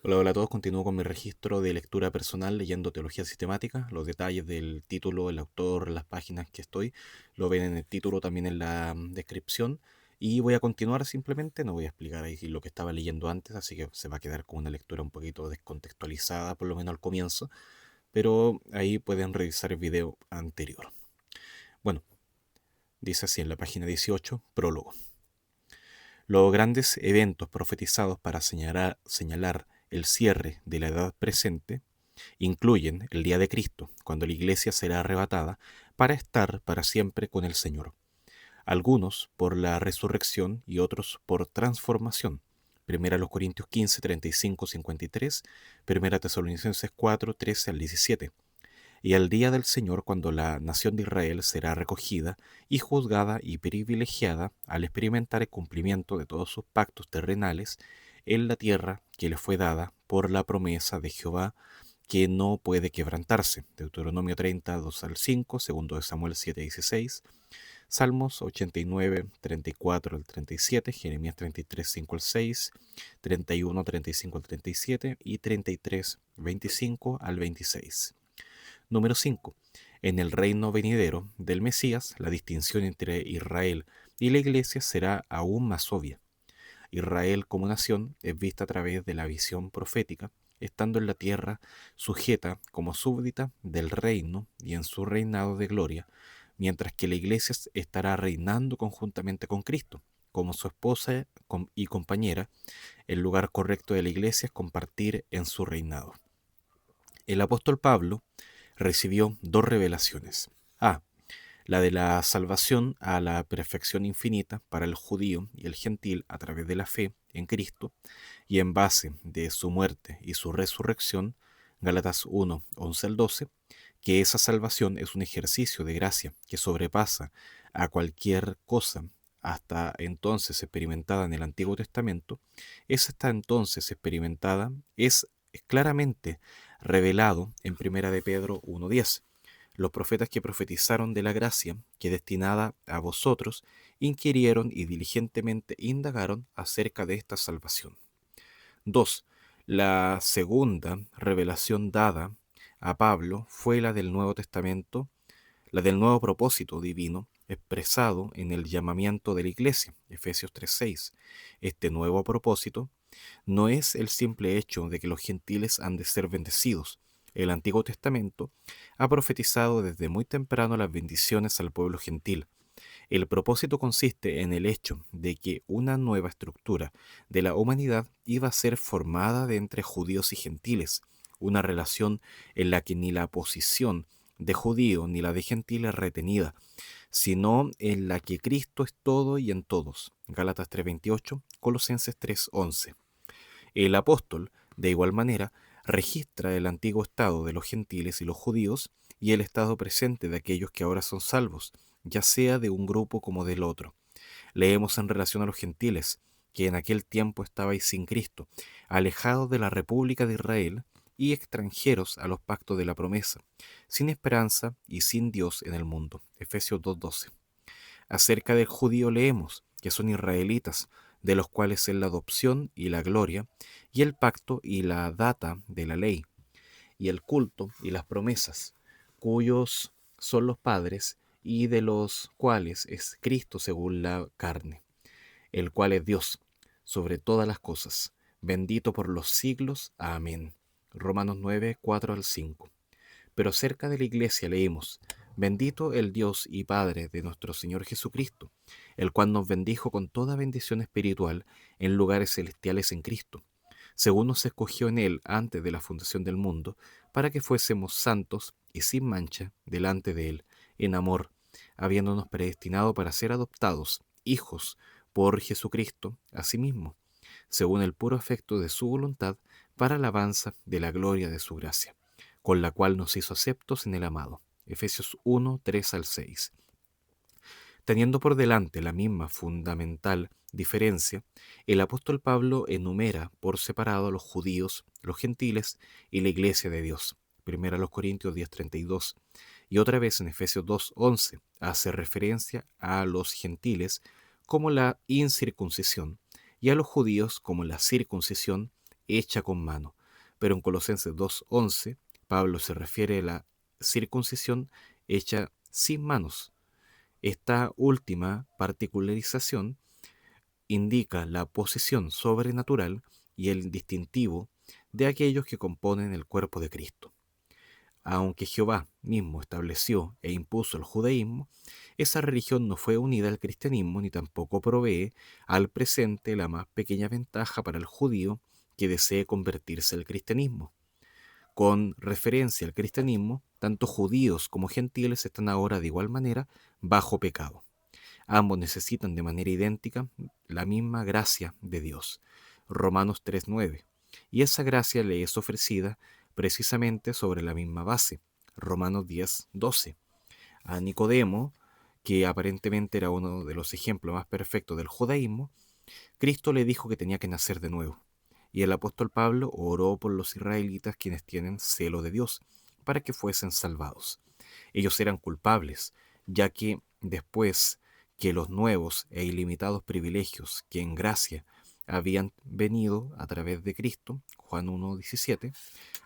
Hola, hola a todos. Continúo con mi registro de lectura personal leyendo teología sistemática. Los detalles del título, el autor, las páginas que estoy, lo ven en el título, también en la descripción. Y voy a continuar simplemente, no voy a explicar ahí lo que estaba leyendo antes, así que se va a quedar con una lectura un poquito descontextualizada, por lo menos al comienzo. Pero ahí pueden revisar el video anterior. Bueno, dice así en la página 18, prólogo. Los grandes eventos profetizados para señalar el cierre de la edad presente incluyen el día de Cristo, cuando la iglesia será arrebatada para estar para siempre con el Señor. Algunos por la resurrección y otros por transformación. Primera los Corintios 15, 35, 53, Primera Tesalonicenses 4, 13 al 17. Y al día del Señor, cuando la nación de Israel será recogida y juzgada y privilegiada al experimentar el cumplimiento de todos sus pactos terrenales en la tierra que le fue dada por la promesa de Jehová, que no puede quebrantarse. Deuteronomio 30, 2 al 5, segundo de Samuel 7, 16, Salmos 89, 34 al 37, Jeremías 33, 5 al 6, 31, 35 al 37 y 33, 25 al 26. Número 5. En el reino venidero del Mesías, la distinción entre Israel y la Iglesia será aún más obvia. Israel como nación es vista a través de la visión profética, estando en la tierra sujeta como súbdita del reino y en su reinado de gloria, mientras que la Iglesia estará reinando conjuntamente con Cristo, como su esposa y compañera. El lugar correcto de la Iglesia es compartir en su reinado. El apóstol Pablo recibió dos revelaciones. A. La de la salvación a la perfección infinita para el judío y el gentil a través de la fe en Cristo y en base de su muerte y su resurrección, Gálatas 1, 11 al 12, que esa salvación es un ejercicio de gracia que sobrepasa a cualquier cosa hasta entonces experimentada en el Antiguo Testamento. Es hasta entonces experimentada, es claramente revelado en Primera de Pedro 1:10. Los profetas que profetizaron de la gracia que destinada a vosotros inquirieron y diligentemente indagaron acerca de esta salvación. 2. La segunda revelación dada a Pablo fue la del Nuevo Testamento, la del nuevo propósito divino expresado en el llamamiento de la Iglesia, Efesios 3:6. Este nuevo propósito no es el simple hecho de que los gentiles han de ser bendecidos. El Antiguo Testamento ha profetizado desde muy temprano las bendiciones al pueblo gentil. El propósito consiste en el hecho de que una nueva estructura de la humanidad iba a ser formada de entre judíos y gentiles, una relación en la que ni la posición de judío ni la de gentil es retenida, sino en la que Cristo es todo y en todos. Gálatas 3:28, Colosenses 3:11. El apóstol, de igual manera, registra el antiguo estado de los gentiles y los judíos y el estado presente de aquellos que ahora son salvos, ya sea de un grupo como del otro. Leemos en relación a los gentiles, que en aquel tiempo estabais sin Cristo, alejados de la República de Israel y extranjeros a los pactos de la promesa, sin esperanza y sin Dios en el mundo. Efesios 2:12. Acerca del judío leemos que son israelitas, de los cuales es la adopción y la gloria, y el pacto y la data de la ley, y el culto y las promesas, cuyos son los padres, y de los cuales es Cristo según la carne, el cual es Dios sobre todas las cosas, bendito por los siglos. Amén. Romanos 9, 4 al 5. Pero cerca de la iglesia leemos: bendito el Dios y Padre de nuestro Señor Jesucristo, el cual nos bendijo con toda bendición espiritual en lugares celestiales en Cristo, según nos escogió en Él antes de la fundación del mundo, para que fuésemos santos y sin mancha delante de Él, en amor, habiéndonos predestinado para ser adoptados, hijos, por Jesucristo, asimismo, según el puro afecto de su voluntad, para alabanza de la gloria de su gracia, con la cual nos hizo aceptos en el amado. Efesios 1, 3 al 6. Teniendo por delante la misma fundamental diferencia, el apóstol Pablo enumera por separado a los judíos, los gentiles y la iglesia de Dios. Primera a los Corintios 10:32. Y otra vez en Efesios 2:11 hace referencia a los gentiles como la incircuncisión y a los judíos como la circuncisión hecha con mano. Pero en Colosenses 2:11, Pablo se refiere a la circuncisión hecha sin manos. Esta última particularización indica la posición sobrenatural y el distintivo de aquellos que componen el cuerpo de Cristo. Aunque Jehová mismo estableció e impuso el judaísmo, esa religión no fue unida al cristianismo ni tampoco provee al presente la más pequeña ventaja para el judío que desee convertirse al cristianismo. Con referencia al cristianismo, tanto judíos como gentiles están ahora de igual manera bajo pecado. Ambos necesitan de manera idéntica la misma gracia de Dios. Romanos 3:9. Y esa gracia le es ofrecida precisamente sobre la misma base. Romanos 10:12. A Nicodemo, que aparentemente era uno de los ejemplos más perfectos del judaísmo, Cristo le dijo que tenía que nacer de nuevo. Y el apóstol Pablo oró por los israelitas quienes tienen celo de Dios, para que fuesen salvados. Ellos eran culpables, ya que después que los nuevos e ilimitados privilegios que en gracia habían venido a través de Cristo, Juan 1:17,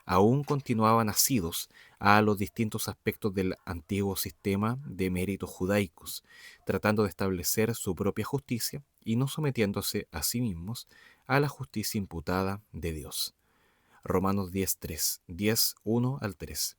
aún continuaban asidos a los distintos aspectos del antiguo sistema de méritos judaicos, tratando de establecer su propia justicia y no sometiéndose a sí mismos a la justicia imputada de Dios. Romanos 10:3, 10:1 al 3.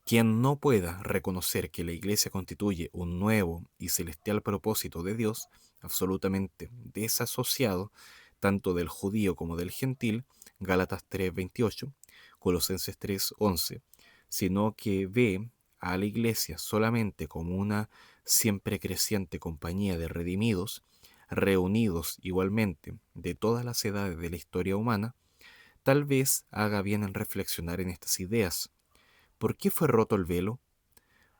Quien no pueda reconocer que la Iglesia constituye un nuevo y celestial propósito de Dios, absolutamente desasociado tanto del judío como del gentil, Gálatas 3:28, Colosenses 3:11, sino que ve a la Iglesia solamente como una siempre creciente compañía de redimidos, reunidos igualmente de todas las edades de la historia humana, tal vez haga bien en reflexionar en estas ideas. ¿Por qué fue roto el velo?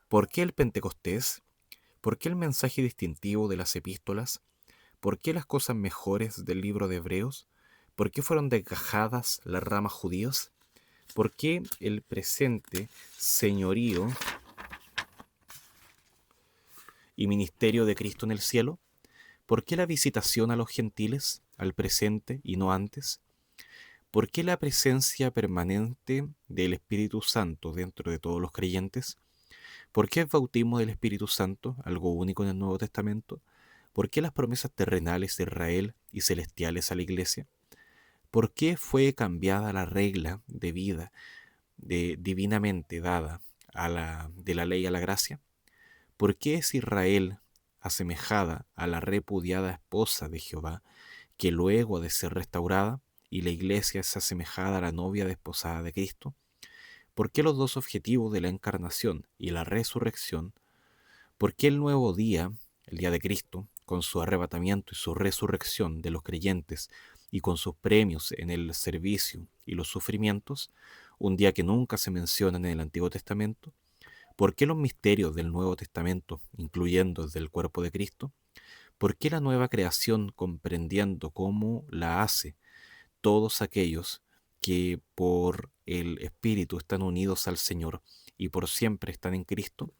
¿Por qué el Pentecostés? ¿Por qué el mensaje distintivo de las epístolas? ¿Por qué las cosas mejores del libro de Hebreos? ¿Por qué fueron desgajadas las ramas judías? ¿Por qué el presente señorío y ministerio de Cristo en el cielo? ¿Por qué la visitación a los gentiles, al presente y no antes? ¿Por qué la presencia permanente del Espíritu Santo dentro de todos los creyentes? ¿Por qué el bautismo del Espíritu Santo, algo único en el Nuevo Testamento? ¿Por qué las promesas terrenales de Israel y celestiales a la Iglesia? ¿Por qué fue cambiada la regla de vida divinamente dada de la ley a la gracia? ¿Por qué es Israel asemejada a la repudiada esposa de Jehová, que luego ha de ser restaurada, y la Iglesia es asemejada a la novia desposada de Cristo? ¿Por qué los dos objetivos de la encarnación y la resurrección? ¿Por qué el nuevo día, el día de Cristo, con su arrebatamiento y su resurrección de los creyentes y con sus premios en el servicio y los sufrimientos, un día que nunca se menciona en el Antiguo Testamento? ¿Por qué los misterios del Nuevo Testamento, incluyendo el del cuerpo de Cristo? ¿Por qué la nueva creación, comprendiendo cómo la hace todos aquellos que por el Espíritu están unidos al Señor y por siempre están en Cristo?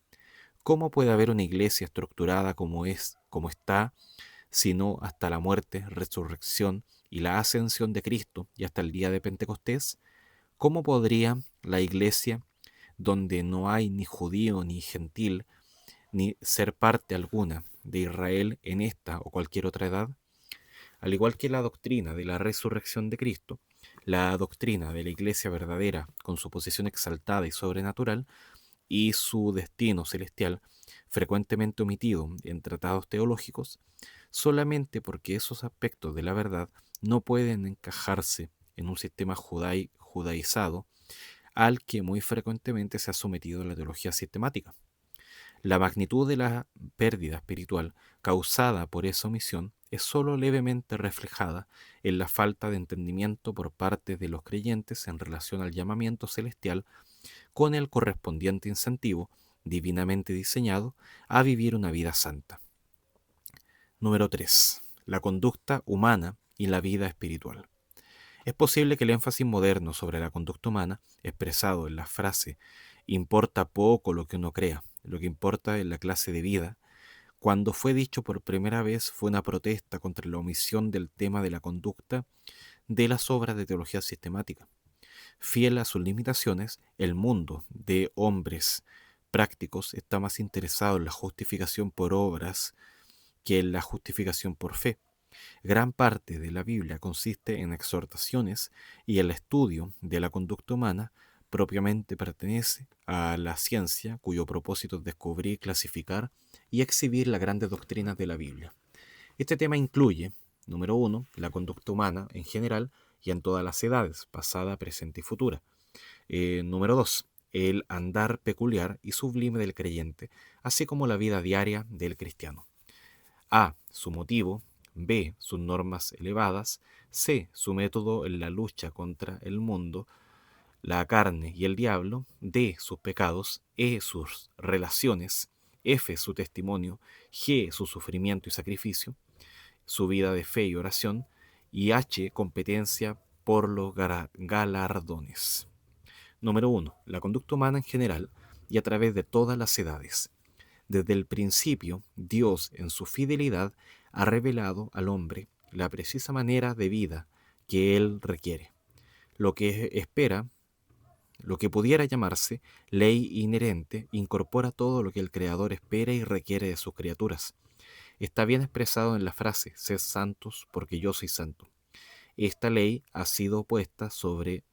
¿Cómo puede haber una iglesia estructurada como está, sino hasta la muerte, resurrección y la ascensión de Cristo y hasta el día de Pentecostés? ¿Cómo podría la iglesia, donde no hay ni judío ni gentil, ni ser parte alguna de Israel en esta o cualquier otra edad? Al igual que la doctrina de la resurrección de Cristo, la doctrina de la iglesia verdadera, con su posición exaltada y sobrenatural, y su destino celestial, frecuentemente omitido en tratados teológicos, solamente porque esos aspectos de la verdad no pueden encajarse en un sistema judaizado al que muy frecuentemente se ha sometido la teología sistemática. La magnitud de la pérdida espiritual causada por esa omisión es sólo levemente reflejada en la falta de entendimiento por parte de los creyentes en relación al llamamiento celestial, con el correspondiente incentivo divinamente diseñado a vivir una vida santa. Número 3. La conducta humana y la vida espiritual. Es posible que el énfasis moderno sobre la conducta humana, expresado en la frase "importa poco lo que uno crea, lo que importa es la clase de vida", cuando fue dicho por primera vez fue una protesta contra la omisión del tema de la conducta de las obras de teología sistemática. Fiel a sus limitaciones, el mundo de hombres prácticos está más interesado en la justificación por obras que en la justificación por fe. Gran parte de la Biblia consiste en exhortaciones y el estudio de la conducta humana propiamente pertenece a la ciencia cuyo propósito es descubrir, clasificar y exhibir las grandes doctrinas de la Biblia. Este tema incluye, número 1, la conducta humana en general y en todas las edades, pasada, presente y futura. Número 2, el andar peculiar y sublime del creyente, así como la vida diaria del cristiano. A, su motivo. B, sus normas elevadas. C, su método en la lucha contra el mundo, la carne y el diablo. D, sus pecados. E, sus relaciones. F, su testimonio. G, su sufrimiento y sacrificio, su vida de fe y oración. Y H, competencia por los galardones. Número 1. La conducta humana en general y a través de todas las edades. Desde el principio, Dios, en su fidelidad, ha revelado al hombre la precisa manera de vida que él requiere. Lo que pudiera llamarse ley inherente, incorpora todo lo que el Creador espera y requiere de sus criaturas. Está bien expresado en la frase, sed santos porque yo soy santo. Esta ley ha sido puesta sobre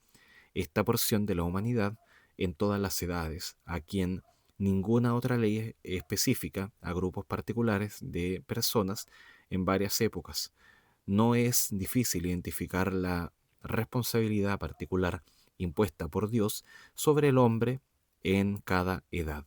esta porción de la humanidad en todas las edades, a quien ninguna otra ley específica a grupos particulares de personas en varias épocas. No es difícil identificar la responsabilidad particular impuesta por Dios sobre el hombre en cada edad.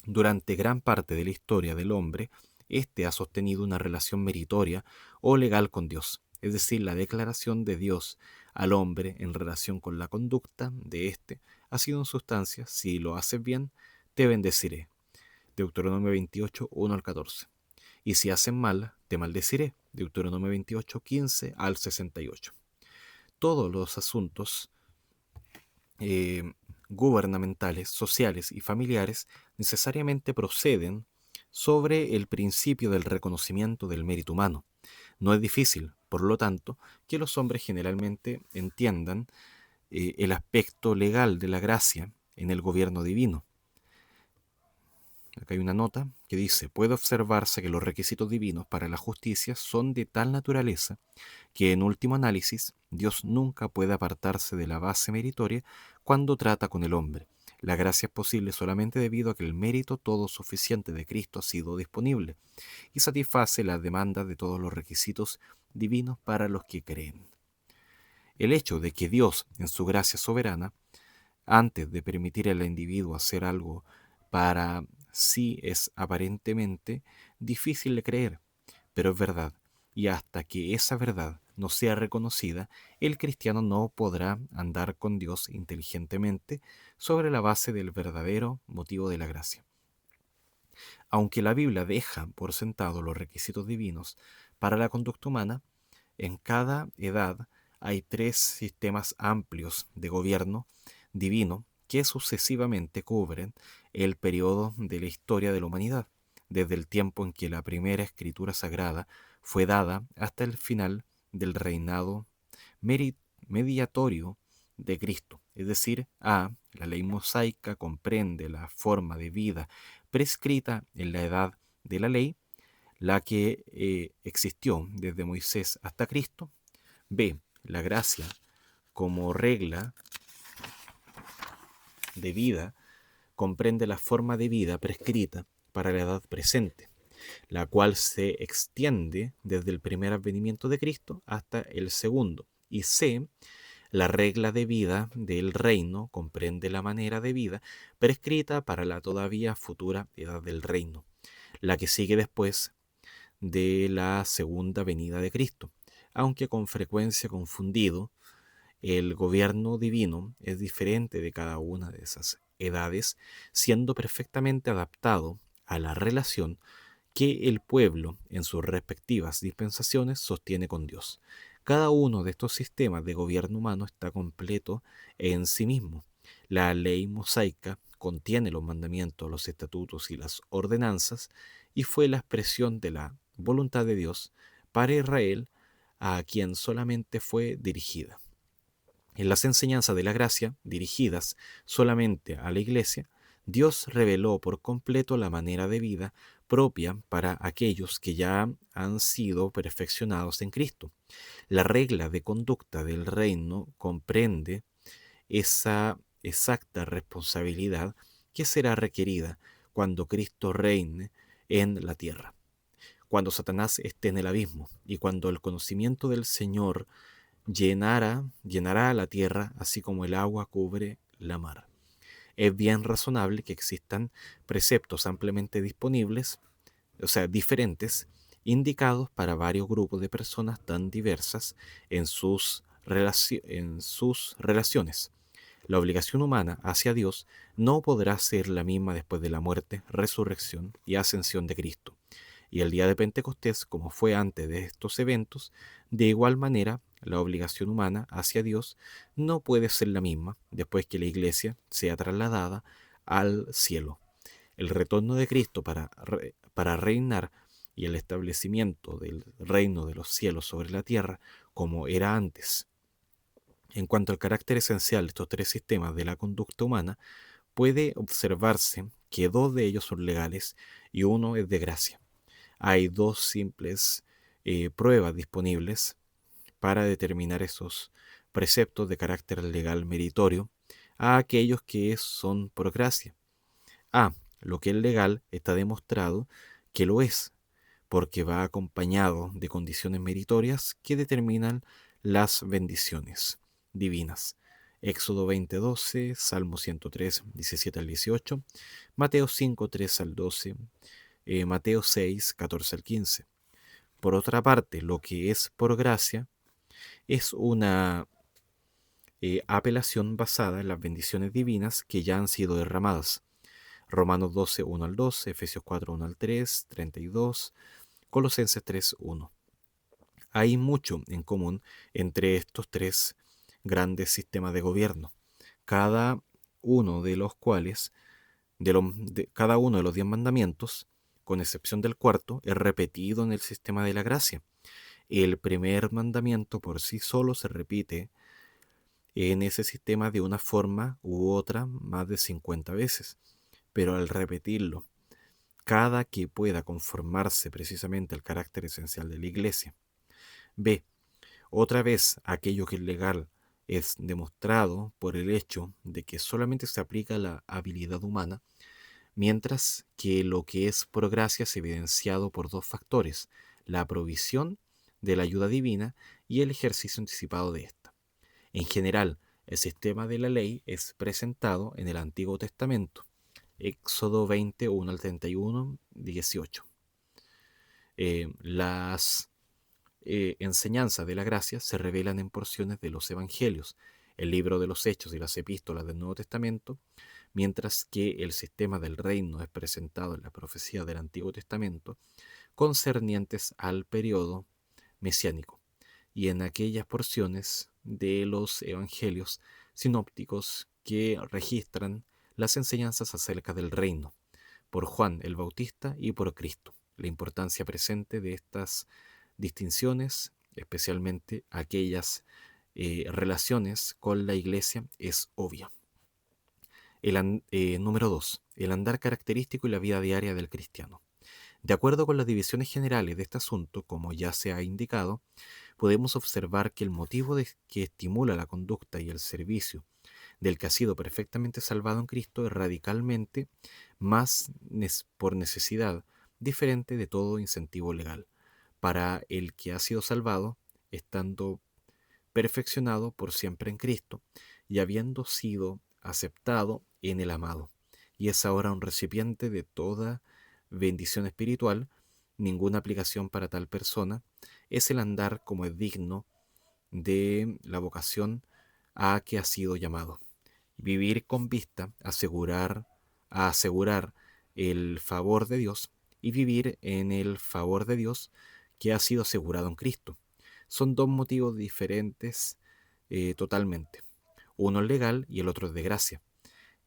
Durante gran parte de la historia del hombre, éste ha sostenido una relación meritoria o legal con Dios, es decir, la declaración de Dios al hombre en relación con la conducta de éste ha sido en sustancia, si lo haces bien, te bendeciré. Deuteronomio 28, 1 al 14. Y si haces mal, te maldeciré. Deuteronomio 28, 15 al 68. Todos los asuntos gubernamentales, sociales y familiares necesariamente proceden sobre el principio del reconocimiento del mérito humano. No es difícil, por lo tanto, que los hombres generalmente entiendan el aspecto legal de la gracia en el gobierno divino. Acá hay una nota que dice: puede observarse que los requisitos divinos para la justicia son de tal naturaleza que en último análisis Dios nunca puede apartarse de la base meritoria cuando trata con el hombre. La gracia es posible solamente debido a que el mérito todo suficiente de Cristo ha sido disponible y satisface las demandas de todos los requisitos divinos para los que creen. El hecho de que Dios, en su gracia soberana, antes de permitir al individuo hacer algo para sí, es aparentemente difícil de creer, pero es verdad, y hasta que esa verdad no sea reconocida, el cristiano no podrá andar con Dios inteligentemente sobre la base del verdadero motivo de la gracia. Aunque la Biblia deja por sentado los requisitos divinos para la conducta humana, en cada edad hay 3 sistemas amplios de gobierno divino que sucesivamente cubren el periodo de la historia de la humanidad, desde el tiempo en que la primera escritura sagrada fue dada hasta el final del reinado mediatorio de Cristo. Es decir, A, la ley mosaica comprende la forma de vida prescrita en la edad de la ley, la que existió desde Moisés hasta Cristo. B, la gracia como regla de vida comprende la forma de vida prescrita para la edad presente, la cual se extiende desde el primer advenimiento de Cristo hasta el segundo. Y C, la regla de vida del reino comprende la manera de vida prescrita para la todavía futura edad del reino, la que sigue después de la segunda venida de Cristo, aunque con frecuencia confundido. El gobierno divino es diferente de cada una de esas edades, siendo perfectamente adaptado a la relación que el pueblo en sus respectivas dispensaciones sostiene con Dios. Cada uno de estos sistemas de gobierno humano está completo en sí mismo. La ley mosaica contiene los mandamientos, los estatutos y las ordenanzas y fue la expresión de la voluntad de Dios para Israel a quien solamente fue dirigida. En las enseñanzas de la gracia, dirigidas solamente a la Iglesia, Dios reveló por completo la manera de vida propia para aquellos que ya han sido perfeccionados en Cristo. La regla de conducta del reino comprende esa exacta responsabilidad que será requerida cuando Cristo reine en la tierra, cuando Satanás esté en el abismo y cuando el conocimiento del Señor llenará la tierra así como el agua cubre la mar. Es bien razonable que existan preceptos ampliamente disponibles, o sea, diferentes, indicados para varios grupos de personas tan diversas en sus relaciones. La obligación humana hacia Dios no podrá ser la misma después de la muerte, resurrección y ascensión de Cristo. Y el día de Pentecostés, como fue antes de estos eventos, de igual manera, la obligación humana hacia Dios no puede ser la misma después que la Iglesia sea trasladada al cielo. El retorno de Cristo para reinar y el establecimiento del reino de los cielos sobre la tierra como era antes. En cuanto al carácter esencial de estos tres sistemas de la conducta humana, puede observarse que dos de ellos son legales y uno es de gracia. Hay dos simples pruebas disponibles para determinar esos preceptos de carácter legal meritorio a aquellos que son por gracia. A. Lo que es legal está demostrado que lo es, porque va acompañado de condiciones meritorias que determinan las bendiciones divinas. Éxodo 20:12, Salmo 103, 17 al 18, Mateo 5, 3 al 12, Mateo 6, 14 al 15. Por otra parte, lo que es por gracia es una apelación basada en las bendiciones divinas que ya han sido derramadas. Romanos 12, 1 al 2, Efesios 4, 1 al 3, 32, Colosenses 3, 1. Hay mucho en común entre estos tres grandes sistemas de gobierno, cada uno de los cuales, cada uno de los 10 mandamientos, con excepción del cuarto, es repetido en el sistema de la gracia. El primer mandamiento por sí solo se repite en ese sistema de una forma u otra más de 50 veces, pero al repetirlo, cada que pueda conformarse precisamente al carácter esencial de la Iglesia. B. Otra vez, aquello que es legal es demostrado por el hecho de que solamente se aplica a la habilidad humana, mientras que lo que es por gracia es evidenciado por dos factores: la provisión de la ayuda divina y el ejercicio anticipado de esta. En general, el sistema de la ley es presentado en el Antiguo Testamento, Éxodo 20, 1 al 31, 18. Las enseñanzas de la gracia se revelan en porciones de los Evangelios, el libro de los Hechos y las epístolas del Nuevo Testamento, mientras que el sistema del reino es presentado en la profecía del Antiguo Testamento, concernientes al periodo mesiánico, y en aquellas porciones de los Evangelios sinópticos que registran las enseñanzas acerca del reino, por Juan el Bautista y por Cristo. La importancia presente de estas distinciones, especialmente aquellas relaciones con la Iglesia, es obvia. Número 2. El andar característico y la vida diaria del cristiano. De acuerdo con las divisiones generales de este asunto, como ya se ha indicado, podemos observar que el motivo que estimula la conducta y el servicio del que ha sido perfectamente salvado en Cristo es radicalmente más por necesidad, diferente de todo incentivo legal. Para el que ha sido salvado, estando perfeccionado por siempre en Cristo y habiendo sido aceptado en el amado, y es ahora un recipiente de toda bendición espiritual, ninguna aplicación para tal persona, es el andar como es digno de la vocación a que ha sido llamado. Vivir con vista a asegurar el favor de Dios y vivir en el favor de Dios que ha sido asegurado en Cristo. Son dos motivos diferentes totalmente. Uno es legal y el otro es de gracia.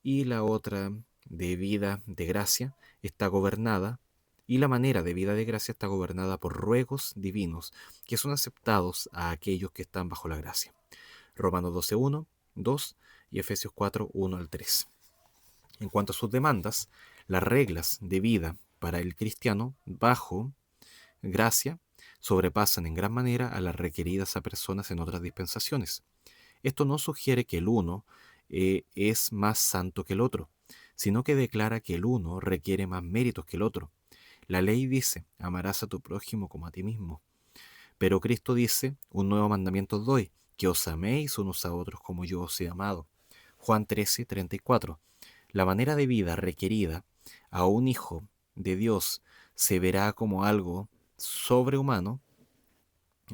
Y la otra, de vida de gracia, está gobernada y la manera de vida de gracia está gobernada por ruegos divinos que son aceptados a aquellos que están bajo la gracia. Romanos 12:1, 2 y Efesios 4:1 al 3. En cuanto a sus demandas, las reglas de vida para el cristiano bajo gracia sobrepasan en gran manera a las requeridas a personas en otras dispensaciones. Esto no sugiere que el uno es más santo que el otro, sino que declara que el uno requiere más méritos que el otro. La ley dice, amarás a tu prójimo como a ti mismo. Pero Cristo dice, un nuevo mandamiento os doy, que os améis unos a otros como yo os he amado. Juan 13:34. La manera de vida requerida a un hijo de Dios se verá como algo sobrehumano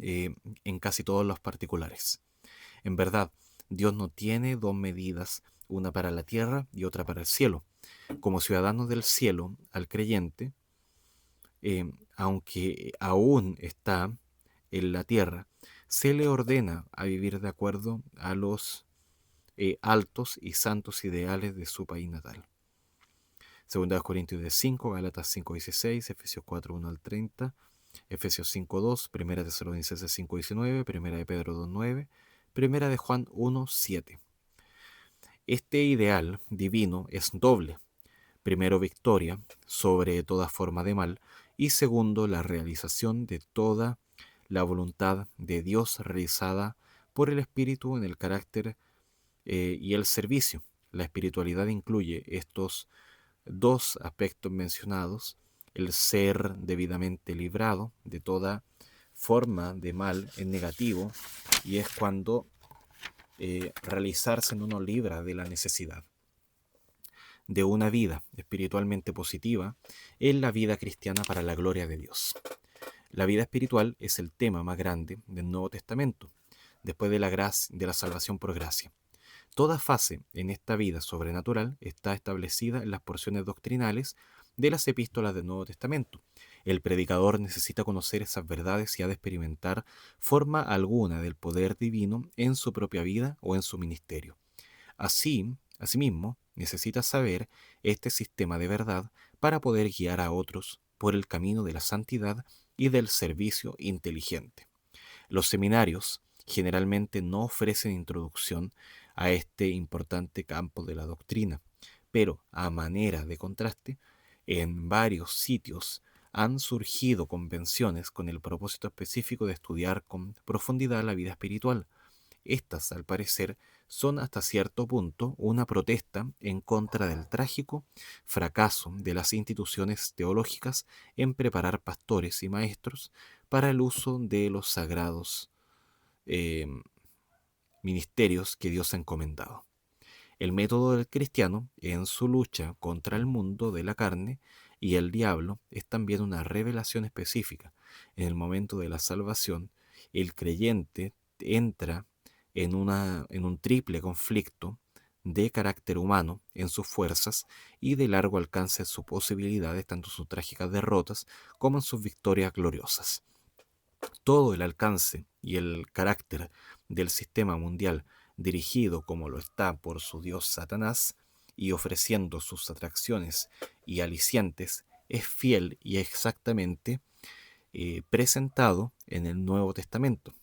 en casi todos los particulares. En verdad, Dios no tiene dos medidas, una para la tierra y otra para el cielo. Como ciudadanos del cielo, al creyente, aunque aún está en la tierra, se le ordena a vivir de acuerdo a los altos y santos ideales de su país natal. 2 Corintios 5, Gálatas 5:16, Efesios 4:1 al 30, Efesios 5:2, 1 Tesalonicenses 5:19, 1 de Pedro 2:9, 1 de Juan 1:7. Este ideal divino es doble. Primero, victoria sobre toda forma de mal, y segundo, la realización de toda la voluntad de Dios realizada por el Espíritu en el carácter y el servicio. La espiritualidad incluye estos dos aspectos mencionados: el ser debidamente librado de toda forma de mal en negativo, y es cuando realizarse en uno libra de la necesidad de una vida espiritualmente positiva en la vida cristiana para la gloria de Dios. La vida espiritual es el tema más grande del Nuevo Testamento, después de la salvación por gracia. Toda fase en esta vida sobrenatural está establecida en las porciones doctrinales de las epístolas del Nuevo Testamento. El predicador necesita conocer esas verdades y ha de experimentar forma alguna del poder divino en su propia vida o en su ministerio. Asimismo, necesita saber este sistema de verdad para poder guiar a otros por el camino de la santidad y del servicio inteligente. Los seminarios generalmente no ofrecen introducción a este importante campo de la doctrina, pero a manera de contraste, en varios sitios han surgido convenciones con el propósito específico de estudiar con profundidad la vida espiritual. Estas, al parecer, son hasta cierto punto una protesta en contra del trágico fracaso de las instituciones teológicas en preparar pastores y maestros para el uso de los sagrados eh, ministerios que Dios ha encomendado. El método del cristiano en su lucha contra el mundo de la carne y el diablo es también una revelación específica. En el momento de la salvación, el creyente entra en un triple conflicto de carácter humano en sus fuerzas y de largo alcance en sus posibilidades, tanto en sus trágicas derrotas como en sus victorias gloriosas. Todo el alcance y el carácter del sistema mundial, dirigido como lo está por su dios Satanás y ofreciendo sus atracciones y alicientes, es fiel y exactamente presentado en el Nuevo Testamento.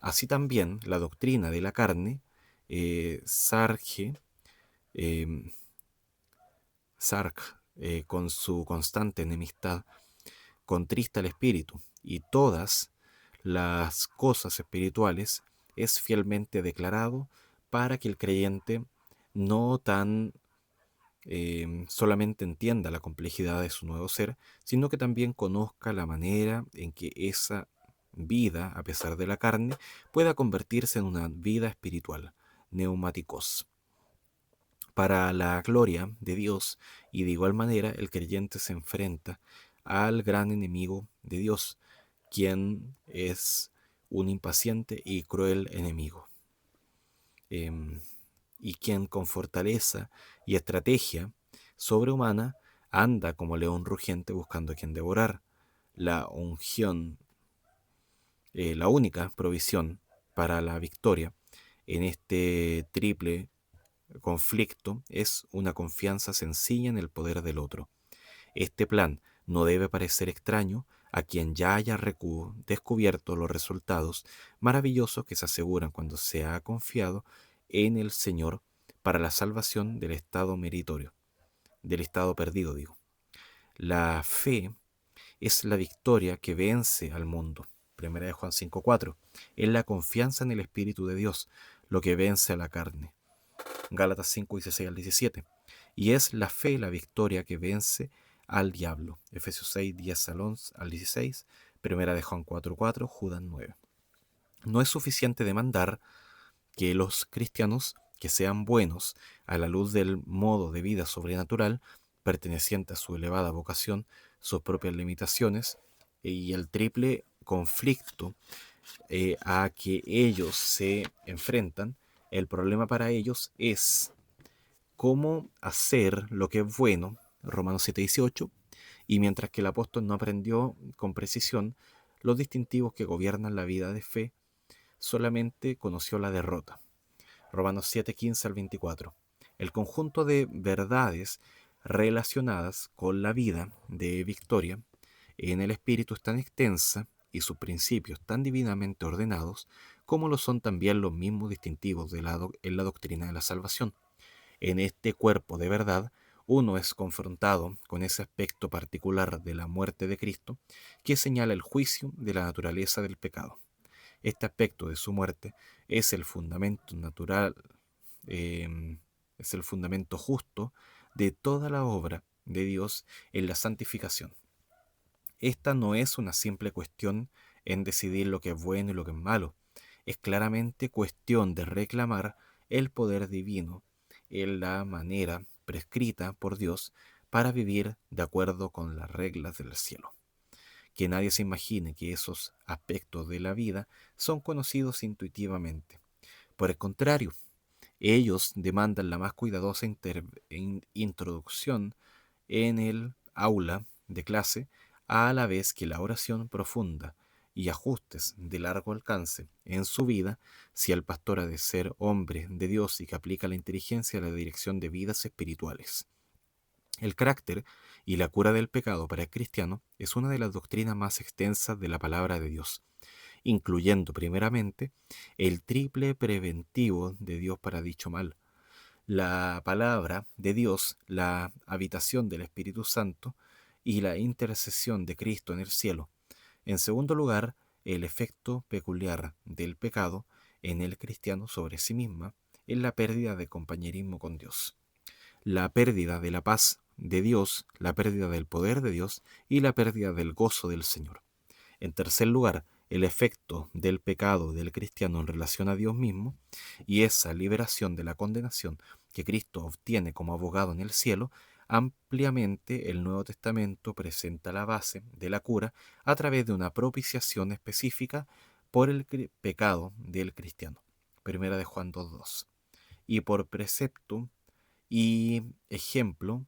Así también la doctrina de la carne, Sarge, eh, Sark, con su constante enemistad, contrista el espíritu, y todas las cosas espirituales es fielmente declarado para que el creyente no tan solamente entienda la complejidad de su nuevo ser, sino que también conozca la manera en que esa vida, a pesar de la carne, pueda convertirse en una vida espiritual, neumáticos, para la gloria de Dios. Y de igual manera el creyente se enfrenta al gran enemigo de Dios, quien es un impaciente y cruel enemigo, em, y quien con fortaleza y estrategia sobrehumana anda como león rugiente buscando a quien devorar. La unción, la única provisión para la victoria en este triple conflicto es una confianza sencilla en el poder del otro. Este plan No debe parecer extraño a quien ya haya descubierto los resultados maravillosos que se aseguran cuando se ha confiado en el Señor para la salvación del estado meritorio, del estado perdido, digo. La fe es la victoria que vence al mundo. Primera de Juan 5:4. Es la confianza en el Espíritu de Dios, lo que vence a la carne. Gálatas 5:16 al 17. Y es la fe la victoria que vence al diablo. Efesios 6:10 al 11 al 16. Primera de Juan 4:4. Judas 9. No es suficiente demandar que los cristianos que sean buenos a la luz del modo de vida sobrenatural perteneciente a su elevada vocación, sus propias limitaciones y el triple conflicto a que ellos se enfrentan. El problema para ellos es cómo hacer lo que es bueno, Romanos 7:18, y mientras que el apóstol no aprendió con precisión los distintivos que gobiernan la vida de fe, solamente conoció la derrota. Romanos 7:15 al 24. El conjunto de verdades relacionadas con la vida de victoria en el Espíritu es tan extensa y sus principios tan divinamente ordenados como lo son también los mismos distintivos en la doctrina de la salvación. En este cuerpo de verdad, uno es confrontado con ese aspecto particular de la muerte de Cristo que señala el juicio de la naturaleza del pecado. Este aspecto de su muerte es el fundamento natural, es el fundamento justo de toda la obra de Dios en la santificación. Esta no es una simple cuestión en decidir lo que es bueno y lo que es malo. Es claramente cuestión de reclamar el poder divino en la manera prescrita por Dios para vivir de acuerdo con las reglas del cielo. Que nadie se imagine que esos aspectos de la vida son conocidos intuitivamente. Por el contrario, ellos demandan la más cuidadosa introducción en el aula de clase, a la vez que la oración profunda y ajustes de largo alcance en su vida, si el pastor ha de ser hombre de Dios y que aplica la inteligencia a la dirección de vidas espirituales. El carácter y la cura del pecado para el cristiano es una de las doctrinas más extensas de la palabra de Dios, incluyendo primeramente el triple preventivo de Dios para dicho mal. La palabra de Dios, la habitación del Espíritu Santo y la intercesión de Cristo en el cielo. En segundo lugar, el efecto peculiar del pecado en el cristiano sobre sí misma es la pérdida de compañerismo con Dios, la pérdida de la paz de Dios, la pérdida del poder de Dios y la pérdida del gozo del Señor. En tercer lugar, el efecto del pecado del cristiano en relación a Dios mismo y esa liberación de la condenación que Cristo obtiene como abogado en el cielo. Ampliamente el Nuevo Testamento presenta la base de la cura a través de una propiciación específica por el pecado del cristiano. Primera de Juan 2:2. Y por precepto y ejemplo,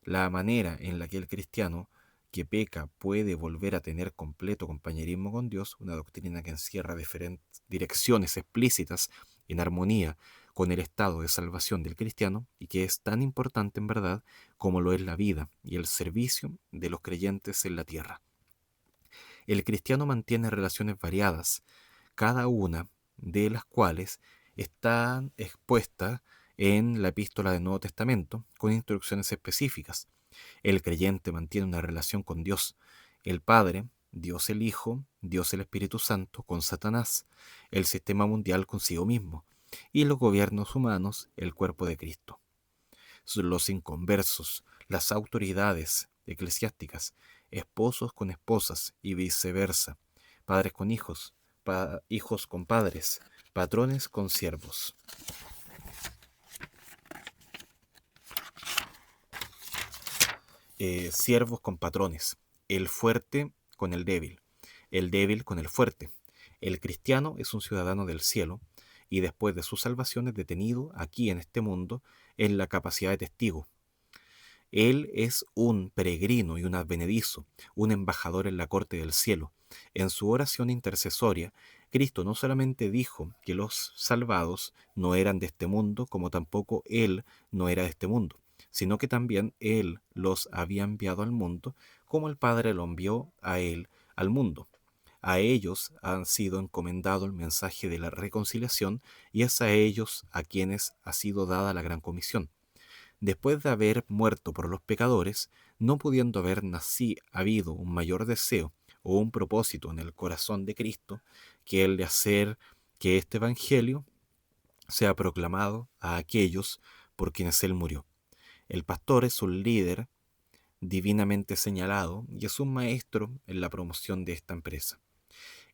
la manera en la que el cristiano que peca puede volver a tener completo compañerismo con Dios, una doctrina que encierra diferentes direcciones explícitas en armonía con el estado de salvación del cristiano y que es tan importante en verdad como lo es la vida y el servicio de los creyentes en la tierra. El cristiano mantiene relaciones variadas, cada una de las cuales están expuestas en la epístola del Nuevo Testamento con instrucciones específicas. El creyente mantiene una relación con Dios, el Padre, Dios el Hijo, Dios el Espíritu Santo, con Satanás, el sistema mundial consigo mismo, y los gobiernos humanos, el cuerpo de Cristo. Los inconversos, las autoridades eclesiásticas, esposos con esposas y viceversa, padres con hijos, hijos con padres, patrones con siervos. Siervos con patrones, el fuerte con el débil con el fuerte. El cristiano es un ciudadano del cielo y después de su salvación es detenido aquí en este mundo en la capacidad de testigo. Él es un peregrino y un advenedizo, un embajador en la corte del cielo. En su oración intercesoria, Cristo no solamente dijo que los salvados no eran de este mundo, como tampoco Él no era de este mundo, sino que también Él los había enviado al mundo, como el Padre lo envió a Él al mundo. A ellos han sido encomendado el mensaje de la reconciliación y es a ellos a quienes ha sido dada la gran comisión. Después de haber muerto por los pecadores, no pudiendo haber habido un mayor deseo o un propósito en el corazón de Cristo que el de hacer que este Evangelio sea proclamado a aquellos por quienes Él murió. El pastor es un líder divinamente señalado y es un maestro en la promoción de esta empresa.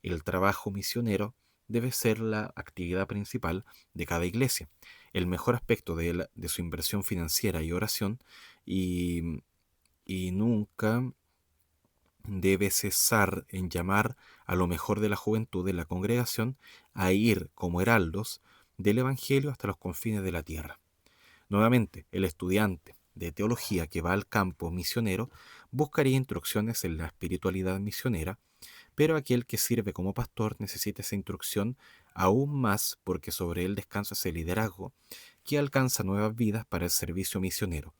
El trabajo misionero debe ser la actividad principal de cada iglesia. El mejor aspecto de su inversión financiera y oración y, y nunca debe cesar en llamar a lo mejor de la juventud de la congregación a ir como heraldos del Evangelio hasta los confines de la tierra. Nuevamente, el estudiante de teología que va al campo misionero buscaría instrucciones en la espiritualidad misionera, pero aquel que sirve como pastor necesita esa instrucción aún más porque sobre él descansa ese liderazgo que alcanza nuevas vidas para el servicio misionero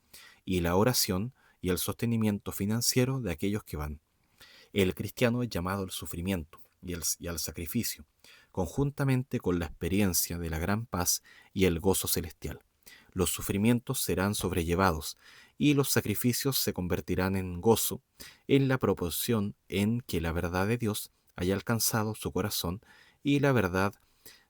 y la oración y el sostenimiento financiero de aquellos que van. El cristiano es llamado al sufrimiento y al sacrificio, conjuntamente con la experiencia de la gran paz y el gozo celestial. Los sufrimientos serán sobrellevados y los sacrificios se convertirán en gozo en la proporción en que la verdad de Dios haya alcanzado su corazón, y la verdad,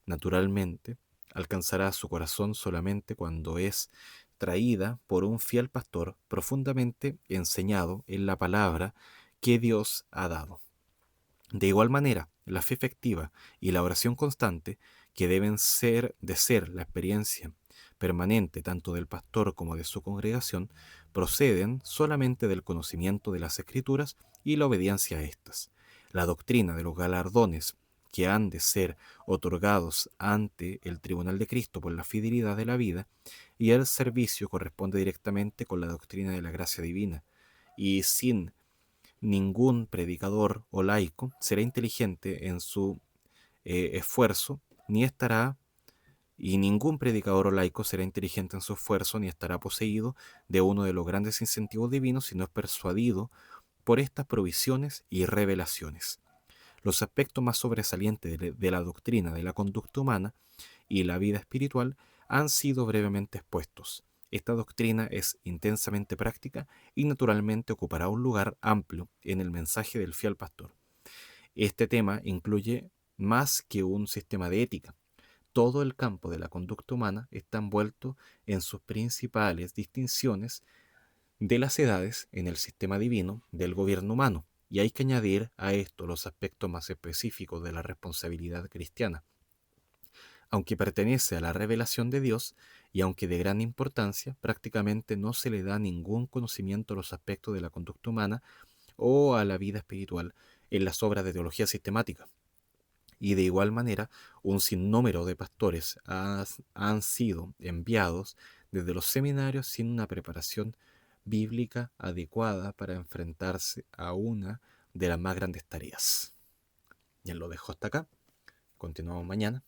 naturalmente, alcanzará su corazón solamente cuando es traída por un fiel pastor profundamente enseñado en la palabra que Dios ha dado. De igual manera, la fe efectiva y la oración constante, que deben ser la experiencia permanente tanto del pastor como de su congregación, proceden solamente del conocimiento de las Escrituras y la obediencia a éstas. La doctrina de los galardones que han de ser otorgados ante el tribunal de Cristo por la fidelidad de la vida y el servicio corresponde directamente con la doctrina de la gracia divina, y sin ningún predicador o laico será inteligente en su esfuerzo, ni estará, y ningún predicador o laico será inteligente en su esfuerzo, ni estará poseído de uno de los grandes incentivos divinos, sino es persuadido por estas provisiones y revelaciones. Los aspectos más sobresalientes de la doctrina de la conducta humana y la vida espiritual han sido brevemente expuestos. Esta doctrina es intensamente práctica y naturalmente ocupará un lugar amplio en el mensaje del fiel pastor. Este tema incluye más que un sistema de ética. Todo el campo de la conducta humana está envuelto en sus principales distinciones de las edades en el sistema divino del gobierno humano, y hay que añadir a esto los aspectos más específicos de la responsabilidad cristiana. Aunque pertenece a la revelación de Dios y aunque de gran importancia, prácticamente no se le da ningún conocimiento a los aspectos de la conducta humana o a la vida espiritual en las obras de teología sistemática. Y de igual manera, un sinnúmero de pastores han sido enviados desde los seminarios sin una preparación bíblica adecuada para enfrentarse a una de las más grandes tareas. Ya lo dejo hasta acá. Continuamos mañana.